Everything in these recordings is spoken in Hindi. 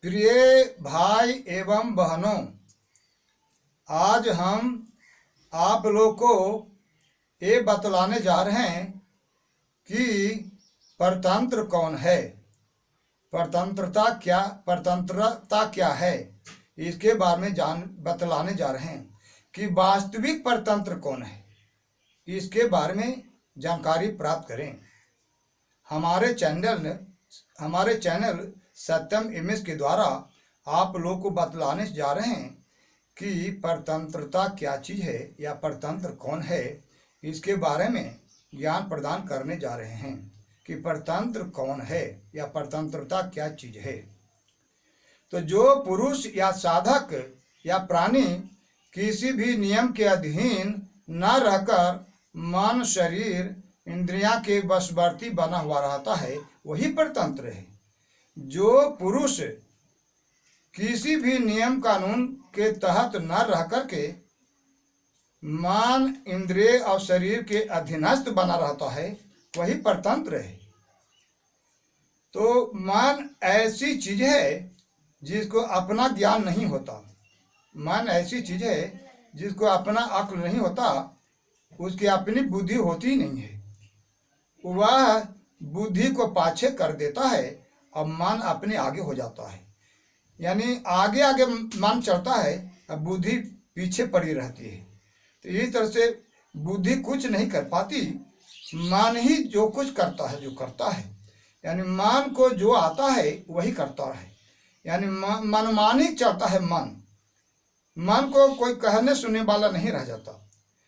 प्रिय भाई एवं बहनों, आज हम आप लोग को ये बतलाने जा रहे हैं कि परतंत्र कौन है, परतंत्रता क्या है। इसके बारे में बतलाने जा रहे हैं कि वास्तविक परतंत्र कौन है। इसके बारे में जानकारी प्राप्त करें। हमारे चैनल सत्यम इमेज के द्वारा आप लोग को बतलाने जा रहे हैं कि परतंत्रता क्या चीज़ है या परतंत्र कौन है। इसके बारे में ज्ञान प्रदान करने जा रहे हैं कि परतंत्र कौन है या परतंत्रता क्या चीज़ है। तो जो पुरुष या साधक या प्राणी किसी भी नियम के अधीन न रहकर मन, शरीर, इंद्रियां के वशवर्ती बना हुआ रहता है, वही परतंत्र है। जो पुरुष किसी भी नियम कानून के तहत न रह करके मन, इंद्रिय और शरीर के अधीनस्थ बना रहता है, वही परतंत्र है। तो मन ऐसी चीज है जिसको अपना ज्ञान नहीं होता। मन ऐसी चीज है जिसको अपना अक्ल नहीं होता, उसकी अपनी बुद्धि होती नहीं है। वह बुद्धि को पाछे कर देता है और मन अपने आगे हो जाता है। यानी आगे आगे मन चलता है और बुद्धि पीछे पड़ी रहती है। तो इस तरह से बुद्धि कुछ नहीं कर पाती, मन ही जो कुछ करता है, जो करता है। यानी मन को जो आता है वही करता है। यानी मनमानी चलता है। मन को कोई कहने सुनने वाला नहीं रह जाता।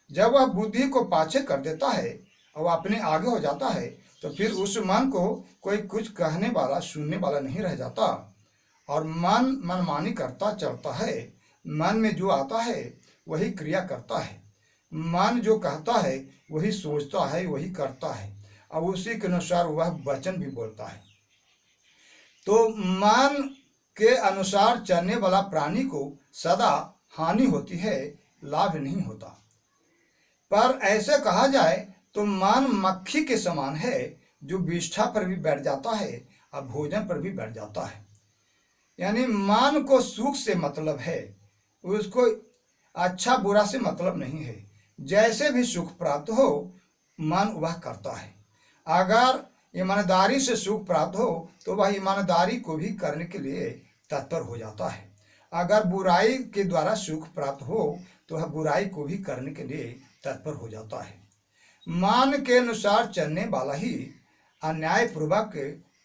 जब वह बुद्धि को पाछे कर देता है और वह अपने आगे हो जाता है, तो फिर उस मन को कोई कुछ कहने वाला, सुनने वाला नहीं रह जाता और मन मनमानी करता चलता है। मन में जो आता है वही क्रिया करता है। मन जो कहता है वही सोचता है, वही करता है और उसी के अनुसार वह वचन भी बोलता है। तो मन के अनुसार चलने वाला प्राणी को सदा हानि होती है, लाभ नहीं होता। पर ऐसे कहा जाए तो मन मक्खी के समान है, जो विष्ठा पर भी बैठ जाता है और भोजन पर भी बैठ जाता है। यानी मन को सुख से मतलब है, उसको अच्छा बुरा से मतलब नहीं है। जैसे भी सुख प्राप्त हो मन वह करता है। अगर ईमानदारी से सुख प्राप्त हो तो वह ईमानदारी को भी करने के लिए तत्पर हो जाता है। अगर बुराई के द्वारा सुख प्राप्त हो तो वह बुराई को भी करने के लिए तत्पर हो जाता है। मन के अनुसार चलने वाला ही अन्यायपूर्वक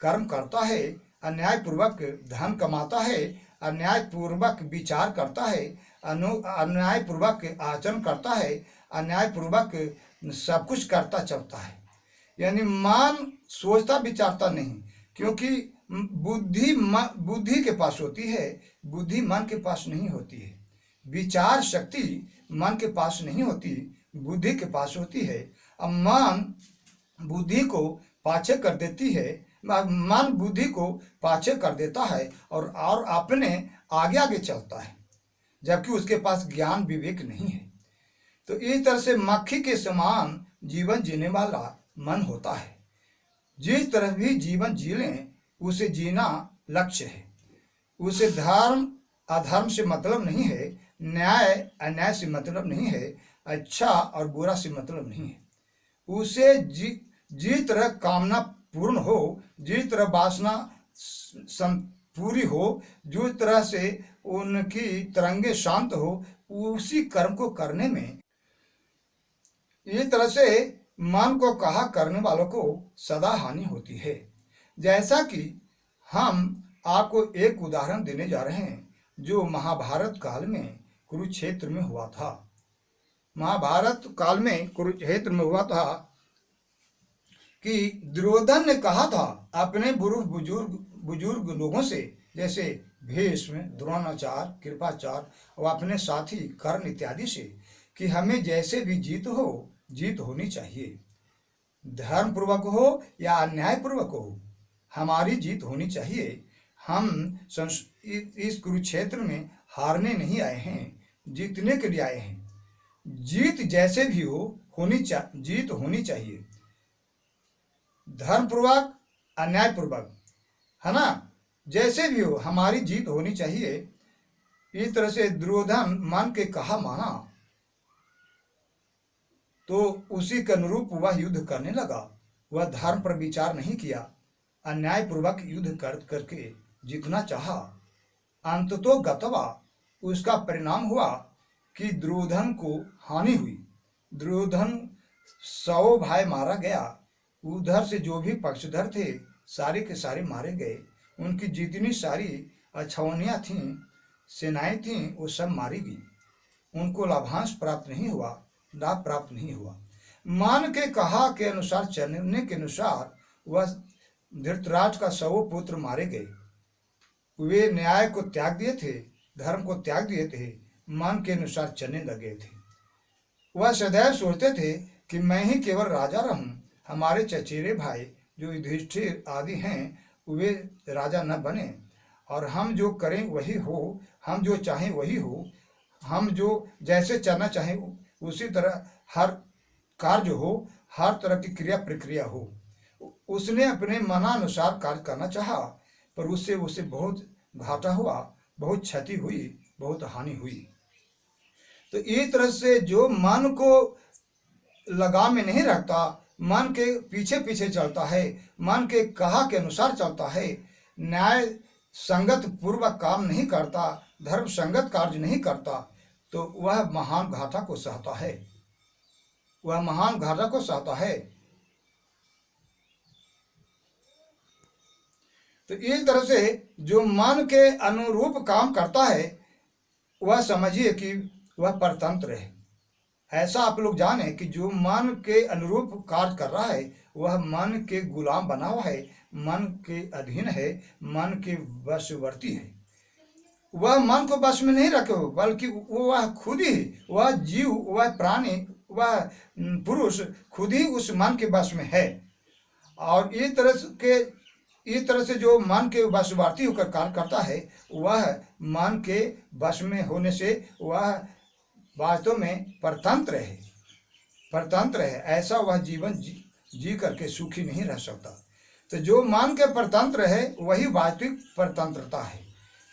कर्म करता है, अन्यायपूर्वक धन कमाता है, अन्यायपूर्वक विचार करता है, अन्यायपूर्वक आचरण करता है, अन्यायपूर्वक सब कुछ करता चलता है। यानी मन सोचता विचारता नहीं, क्योंकि बुद्धि के पास होती है, बुद्धि मन के पास नहीं होती है। विचार शक्ति मन के पास नहीं होती, बुद्धि के पास होती है। अब मन बुद्धि को पाछे कर देती है, मन बुद्धि को पाछे कर देता है और अपने आगे आगे चलता है, जबकि उसके पास ज्ञान विवेक नहीं है। तो इस तरह से मक्खी के समान जीवन जीने वाला मन होता है। जिस तरह भी जीवन जी लें, उसे जीना लक्ष्य है। उसे धर्म अधर्म से मतलब नहीं है, न्याय अन्याय से मतलब नहीं है, अच्छा और बुरा से मतलब नहीं है। उसे जिस तरह कामना पूर्ण हो, जिस तरह वासना पूरी हो, जिस तरह से उनकी तरंगे शांत हो, उसी कर्म को करने में इस तरह से मन को कहा करने वालों को सदा हानि होती है। जैसा कि हम आपको एक उदाहरण देने जा रहे हैं जो महाभारत काल में कुरुक्षेत्र में हुआ था। महाभारत काल में कुरुक्षेत्र में हुआ था कि दुर्योधन ने कहा था अपने बुजुर्ग लोगों से, जैसे भीष्म, द्रोणाचार्य, कृपाचार्य और अपने साथी कर्ण इत्यादि से, कि हमें जैसे भी जीत होनी चाहिए। धर्म पूर्वक हो या अन्याय पूर्वक हो, हमारी जीत होनी चाहिए। हम इस कुरुक्षेत्र में हारने नहीं आए हैं, जीतने के लिए आए हैं। जीत जैसे भी हो जीत होनी चाहिए, धर्म पूर्वक अन्याय पूर्वक, है ना। जैसे भी हो हमारी जीत होनी चाहिए। इस तरह से दुर्योधन मन के कहा माना तो उसी के अनुरूप वह युद्ध करने लगा। वह धर्म पर विचार नहीं किया, अन्यायपूर्वक युद्ध करके जीतना चाहा। अंततो गतवा उसका परिणाम हुआ कि दुर्योधन को हानि हुई। दुर्योधन 100 भाई मारा गया। उधर से जो भी पक्षधर थे सारे के सारे मारे गए। उनकी जितनी सारी अछावनियाँ थीं, सेनाएं थीं, वो सब मारी गई। उनको लाभांश प्राप्त नहीं हुआ, लाभ प्राप्त नहीं हुआ। मान के कहा के अनुसार चलने के अनुसार वह धृतराज का 100 पुत्र मारे गए। वे न्याय को त्याग दिए थे, धर्म को त्याग दिए थे, मन के अनुसार चलने लगे थे। वह सदैव सोचते थे कि मैं ही केवल राजा रहूं, हमारे चचेरे भाई जो युधिष्ठिर आदि हैं वे राजा न बने, और हम जो करें वही हो, हम जो चाहें वही हो, हम जो जैसे चलना चाहें उसी तरह हर कार्य हो, हर तरह की क्रिया प्रक्रिया हो। उसने अपने मनानुसार कार्य करना चाहा, पर उससे उसे बहुत घाटा हुआ, बहुत क्षति हुई, बहुत हानि हुई। तो इस तरह से जो मन को लगाम में नहीं रखता, मन के पीछे पीछे चलता है, मन के कहा के अनुसार चलता है, न्याय संगत पूर्वक काम नहीं करता, धर्म संगत कार्य नहीं करता, तो वह महान घाटा को सहता है, वह महान घाटा को सहता है। तो इस तरह से जो मन के अनुरूप काम करता है वह समझिए कि वह परतंत्र है। ऐसा आप लोग जाने कि जो मन के अनुरूप कार्य कर रहा है वह मन के गुलाम बना हुआ है, मन के अधीन है, मन के वशवर्ती है। वह मन को वश में नहीं रखे हो, बल्कि वह खुद ही, वह जीव, वह प्राणी, वह पुरुष खुद ही उस मन के वश में है। और इस तरह से जो मन के वशवर्ती होकर कार्य करता है वह मन के वश में होने से वह वास्तव में परतंत्र है, परतंत्र है। ऐसा वह जीवन जी करके सुखी नहीं रह सकता। तो जो मन के परतंत्र है वही वास्तविक परतंत्रता है।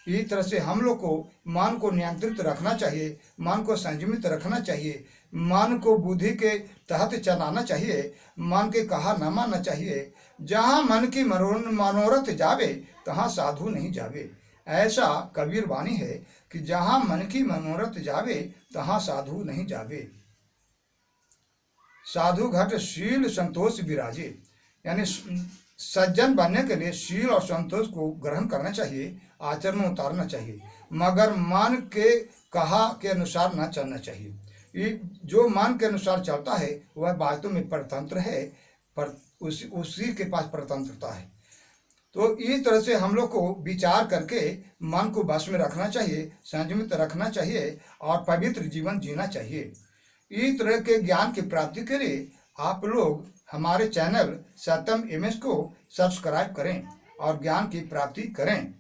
इस तरह से हम लोग को मन को नियंत्रित रखना चाहिए, मन को संयमित रखना चाहिए, मन को बुद्धि के तहत चलाना चाहिए, मन के कहा न मानना चाहिए। जहाँ मन की मनोरथ जावे तहाँ साधु नहीं जावे। ऐसा कबीर वाणी है कि जहाँ मन की मनोरथ जावे तहाँ साधु नहीं जावे। साधु घट शील संतोष विराजे, यानी सज्जन बनने के लिए शील और संतोष को ग्रहण करना चाहिए, आचरण में उतारना चाहिए, मगर मन के कहा के अनुसार न चलना चाहिए। जो मन के अनुसार चलता है वह वास्तव में परतंत्र है, पर उसी के पास परतंत्रता है। तो इस तरह से हम लोग को विचार करके मन को वश में रखना चाहिए, संयमित रखना चाहिए और पवित्र जीवन जीना चाहिए। इस तरह के ज्ञान की प्राप्ति के लिए आप लोग हमारे चैनल सत्यम एमएस को सब्सक्राइब करें और ज्ञान की प्राप्ति करें।